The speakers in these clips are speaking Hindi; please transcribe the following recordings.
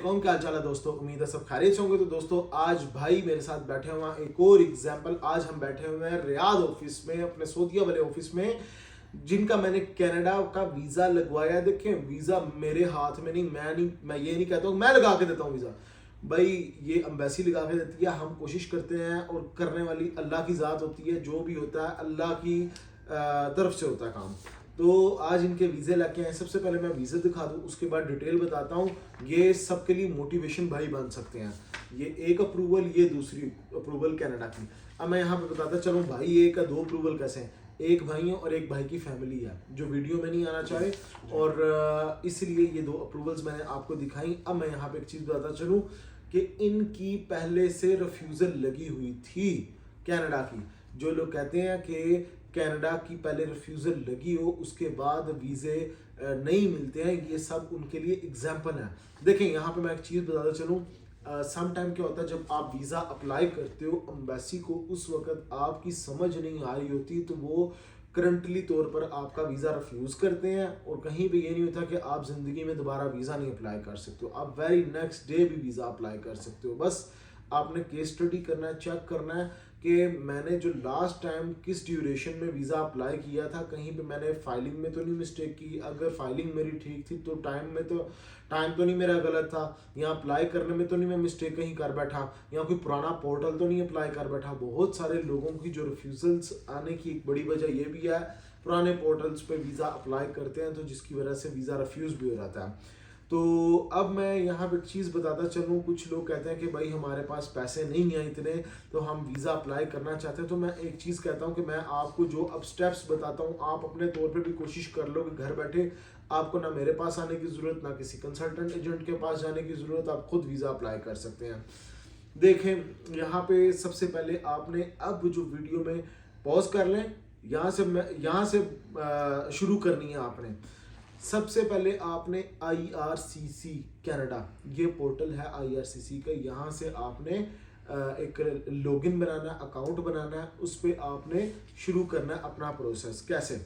कौन क्या हाल चाल है दोस्तों। उम्मीद है सब खैरियत से होंगे। तो दोस्तों आज भाई मेरे साथ बैठे हुए हैं एक और एग्जांपल। आज हम बैठे हुए हैं रियाद ऑफिस में, अपने सऊदीया वाले ऑफिस में, जिनका मैंने कनाडा का वीजा लगवाया। देखें, वीजा मेरे हाथ में नहीं, मैं ये नहीं कहता हूँ मैं लगा के देता हूँ वीजा। भाई ये एम्बेसी लगा के देती है। हम कोशिश करते हैं और करने वाली अल्लाह की ज़ात होती है। जो भी होता है अल्लाह की तरफ से होता है काम। तो आज इनके वीज़े लेके आए। सबसे पहले मैं वीज़े दिखा दूँ, उसके बाद डिटेल बताता हूँ। ये सबके लिए मोटिवेशन भाई बन सकते हैं। ये एक अप्रूवल, ये दूसरी अप्रूवल कनाडा की। अब मैं यहाँ पे बताता चलूँ भाई, एक का दो अप्रूवल कैसे हैं। एक भाई है और एक भाई की फैमिली है जो वीडियो में नहीं आना चाहे, और इसलिए ये दो अप्रूवल्स मैंने आपको दिखाई। अब मैं यहाँ पे एक चीज़ बताता चलूँ कि इनकी पहले से रिफ्यूज़ल लगी हुई थी कनाडा की। जो लोग कहते हैं कि कनाडा की पहले रिफ्यूज़ल लगी हो उसके बाद वीज़े नहीं मिलते हैं, ये सब उनके लिए एग्जाम्पल है। देखें यहाँ पे मैं एक चीज़ बताता चलूँ। सम टाइम क्या होता है, जब आप वीज़ा अप्लाई करते हो एम्बेसी को, उस वक्त आपकी समझ नहीं आ रही होती तो वो करंटली तौर पर आपका वीज़ा रिफ्यूज़ करते हैं। और कहीं भी ये नहीं होता कि आप ज़िंदगी में दोबारा वीज़ा नहीं अप्लाई कर सकते हो। आप वेरी नेक्स्ट डे भी वीज़ा अप्लाई कर सकते हो। बस आपने केस स्टडी करना है, चेक करना है कि मैंने जो लास्ट टाइम किस ड्यूरेशन में वीज़ा अप्लाई किया था, कहीं पे मैंने फाइलिंग में तो नहीं मिस्टेक की। अगर फाइलिंग मेरी ठीक थी तो टाइम तो नहीं मेरा गलत था, या अप्लाई करने में तो नहीं मैं मिस्टेक कहीं कर बैठा, या कोई पुराना पोर्टल तो नहीं अप्लाई कर बैठा। बहुत सारे लोगों की जो रिफ्यूज़ल्स आने की एक बड़ी वजह ये भी है, पुराने पोर्टल्स पे वीज़ा अप्लाई करते हैं तो जिसकी वजह से वीज़ा रिफ्यूज़ भी हो जाता है। तो अब मैं यहाँ पे एक चीज़ बताता चलूँ। कुछ लोग कहते हैं कि भाई हमारे पास पैसे नहीं हैं इतने, तो हम वीज़ा अप्लाई करना चाहते हैं। तो मैं एक चीज़ कहता हूँ कि मैं आपको जो अब स्टेप्स बताता हूँ, आप अपने तौर पे भी कोशिश कर लो कि घर बैठे आपको ना मेरे पास आने की ज़रूरत, ना किसी कंसल्टेंट एजेंट के पास जाने की ज़रूरत, आप खुद वीज़ा अप्लाई कर सकते हैं। देखें यहाँ पे सबसे पहले आपने अब जो वीडियो में पॉज कर लें, यहाँ से शुरू करनी है आपने। सबसे पहले आपने IRCC कनाडा, ये पोर्टल है IRCC का, यहाँ से आपने एक लॉगिन बनाना है, अकाउंट बनाना है, उस पर आपने शुरू करना है अपना प्रोसेस। कैसे?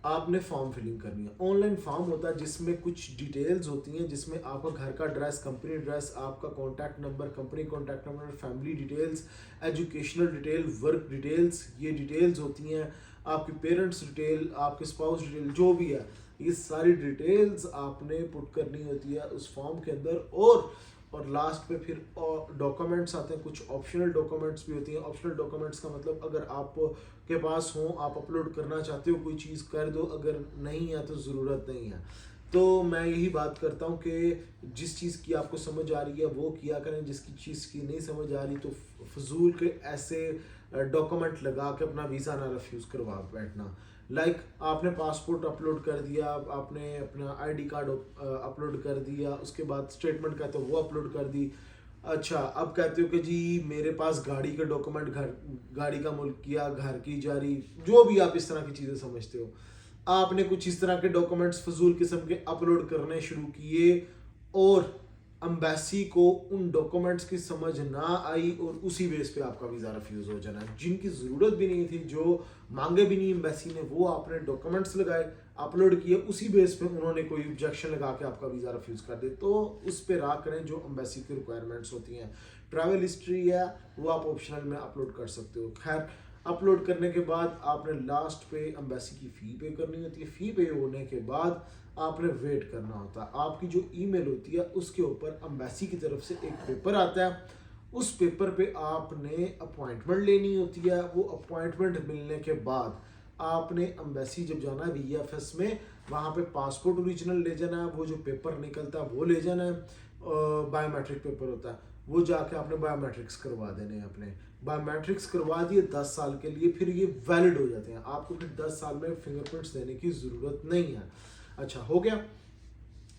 आपने फॉर्म फिलिंग करनी है। ऑनलाइन फॉर्म होता है जिसमें कुछ डिटेल्स होती हैं, जिसमें आपका घर का एड्रेस, कंपनी एड्रेस, आपका contact number, company contact number, family details, educational detail, work details, ये डिटेल्स होती हैं। आपके पेरेंट्स डिटेल, आपके स्पाउस डिटेल, जो भी है, ये सारी डिटेल्स आपने पुट करनी होती है उस फॉर्म के अंदर। और लास्ट पे फिर डॉक्यूमेंट्स आते हैं, कुछ ऑप्शनल डॉक्यूमेंट्स भी होती हैं। ऑप्शनल डॉक्यूमेंट्स का मतलब अगर आप के पास हो, आप अपलोड करना चाहते हो कोई चीज़ कर दो, अगर नहीं है तो ज़रूरत नहीं है। तो मैं यही बात करता हूँ कि जिस चीज़ की आपको समझ आ रही है वो किया करें, जिसकी चीज़ की नहीं समझ आ रही तो फजूल के ऐसे डॉक्यूमेंट लगा के अपना वीज़ा ना रिफ्यूज़ करवा बैठना। आपने पासपोर्ट अपलोड कर दिया, आपने अपना ID कार्ड अपलोड कर दिया, उसके बाद स्टेटमेंट कहते हो वो अपलोड कर दी। अच्छा, अब कहते हो कि जी मेरे पास गाड़ी के डॉक्यूमेंट, गाड़ी का मुल्किया, घर की जारी, जो भी आप इस तरह की चीज़ें समझते हो, आपने कुछ इस तरह के डॉक्यूमेंट्स फजूल किस्म के अपलोड करने शुरू किए, और अम्बेसी को उन डॉक्यूमेंट्स की समझ ना आई और उसी बेस पे आपका वीज़ा रिफ्यूज़ हो जाना है। जिनकी ज़रूरत भी नहीं थी, जो मांगे भी नहीं एम्बेसी ने, वो आपने डॉक्यूमेंट्स लगाए, अपलोड किए, उसी बेस पे उन्होंने कोई ऑब्जेक्शन लगा के आपका वीज़ा रिफ्यूज़ कर दे। तो उस पर राह करें जो एम्बेसी की रिक्वायरमेंट्स होती हैं। ट्रैवल हिस्ट्री है वो आप ऑप्शनल में अपलोड कर सकते हो। खैर, अपलोड करने के बाद आपने लास्ट पे एम्बेसी की फ़ी पे करनी होती है। फ़ी पे होने के बाद आपने वेट करना होता है। आपकी जो ईमेल होती है उसके ऊपर एम्बेसी की तरफ से एक पेपर आता है। उस पेपर पे आपने अपॉइंटमेंट लेनी होती है। वो अपॉइंटमेंट मिलने के बाद आपने एम्बेसी जब जाना है VFS में, वहाँ पे पासपोर्ट ओरिजिनल ले जाना है, वो जो पेपर निकलता है वो ले जाना है, बायोमेट्रिक पेपर होता है, वो जाके आपने बायोमेट्रिक्स करवा देने हैं। अपने बायोमेट्रिक्स करवा दिए 10 साल के लिए, फिर ये वैलिड हो जाते हैं। आपको फिर 10 साल में फिंगरप्रिंट्स देने की ज़रूरत नहीं है। अच्छा, हो गया।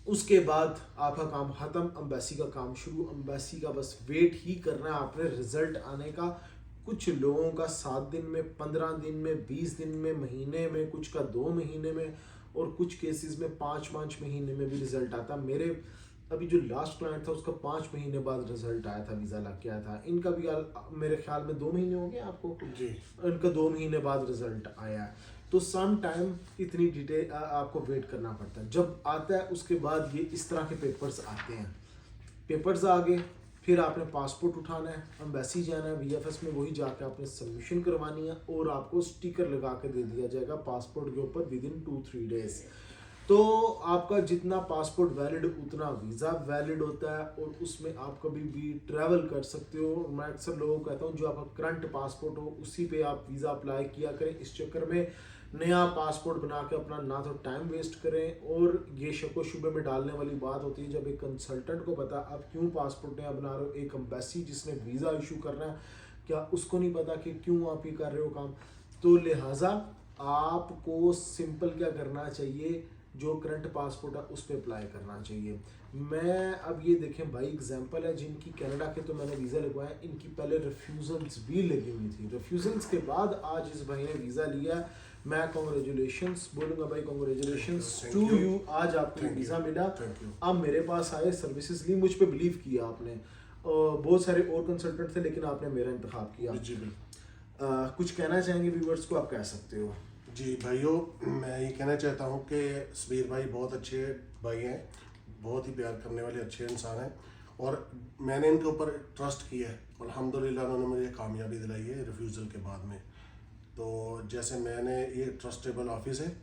उसके बाद आपका काम ख़त्म, एम्बेसी का काम शुरू। एम्बेसी का बस वेट ही करना है आपने रिजल्ट आने का। कुछ लोगों का 7 दिन में, 15 दिन में, 20 दिन में, महीने में, कुछ का 2 महीने में, और कुछ केसेस में 5-5 महीने में भी रिजल्ट आता। मेरे अभी जो लास्ट क्लाइंट था उसका 5 महीने बाद रिजल्ट आया था, वीज़ा लग गया था। इनका भी मेरे ख्याल में 2 महीने हो गए आपको जी। इनका 2 महीने बाद रिजल्ट आया है। तो सम टाइम इतनी डिटेल आपको वेट करना पड़ता है। जब आता है उसके बाद ये इस तरह के पेपर्स आते हैं, पेपर्स आ गए, फिर आपने पासपोर्ट उठाना है, एम्बेसी जाना है, वीएफएस में वही जाकर आपने सबमिशन करवानी है और आपको स्टिकर लगा के दे दिया जाएगा पासपोर्ट के ऊपर विद इन 2-3 डेज। तो आपका जितना पासपोर्ट वैलिड उतना वीज़ा वैलिड होता है और उसमें आप कभी भी ट्रैवल कर सकते हो। मैं अक्सर लोगों को कहता हूँ जो आपका करंट पासपोर्ट हो उसी पे आप वीज़ा अप्लाई किया करें। इस चक्कर में नया पासपोर्ट बना के अपना ना तो टाइम वेस्ट करें, और ये शको शुबे में डालने वाली बात होती है जब एक कंसल्टेंट को पता आप क्यों पासपोर्ट नया बना रहे हो, एक एम्बेसी जिसने वीज़ा इशू करना है क्या उसको नहीं पता कि क्यों आप ये कर रहे हो काम। तो लिहाजा आपको सिंपल क्या करना चाहिए, जो करंट पासपोर्ट है उस पर अप्लाई करना चाहिए। मैं अब ये देखें भाई एग्जांपल है जिनकी कनाडा के तो मैंने वीज़ा लगवाया, इनकी पहले रिफ्यूज़ल्स भी लगी हुई थी, रिफ्यूज़ल्स के बाद आज इस भाई ने वीज़ा लिया। मैं कॉन्ग्रेचुलेशंस बोलूँगा भाई, कॉन्ग्रेचुलेशंस टू यू, आज आपको वीज़ा मिला। अब मेरे पास आए, सर्विसेज ली, मुझ पे बिलीव किया आपने। बहुत सारे और कंसल्टेंट थे लेकिन आपने मेरा इंतखाब किया। जी बिल्कुल। कुछ कहना चाहेंगे व्यूवर्स को, आप कह सकते हो। जी भाइयों, मैं ये कहना चाहता हूँ कि समीर भाई बहुत अच्छे भाई हैं, बहुत ही प्यार करने वाले अच्छे इंसान हैं, और मैंने इनके ऊपर ट्रस्ट किया है। अल्हम्दुलिल्लाह उन्होंने मुझे कामयाबी दिलाई है रिफ्यूज़ल के बाद में। तो जैसे मैंने, ये ट्रस्टेबल ऑफिस है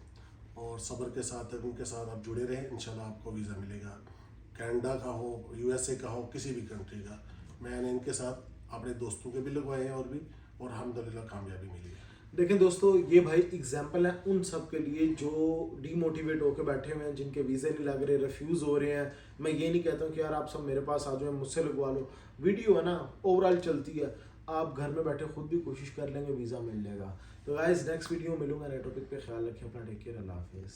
और सब्र के साथ उनके साथ आप जुड़े रहें, इंशाल्लाह आपको वीज़ा मिलेगा। कनाडा का हो, यूएसए का हो, किसी भी कंट्री का। मैंने इनके साथ अपने दोस्तों के भी लगवाए हैं और अल्हम्दुलिल्लाह कामयाबी मिली है। देखें दोस्तों, ये भाई एग्जाम्पल है उन सब के लिए जो डीमोटिवेट होकर बैठे हुए हैं, जिनके वीज़े नहीं लग रहे, रिफ्यूज़ हो रहे हैं। मैं ये नहीं कहता हूँ कि यार आप सब मेरे पास आ जाओ, मुझसे लगवा लो। वीडियो है ना, ओवरऑल चलती है, आप घर में बैठे खुद भी कोशिश कर लेंगे, वीज़ा मिल जाएगा। तो गाइस नेक्स्ट वीडियो मिलूंगा नए टॉपिक पे, ख्याल रखें अपना, टेक केयर, अल्लाह हाफिज़।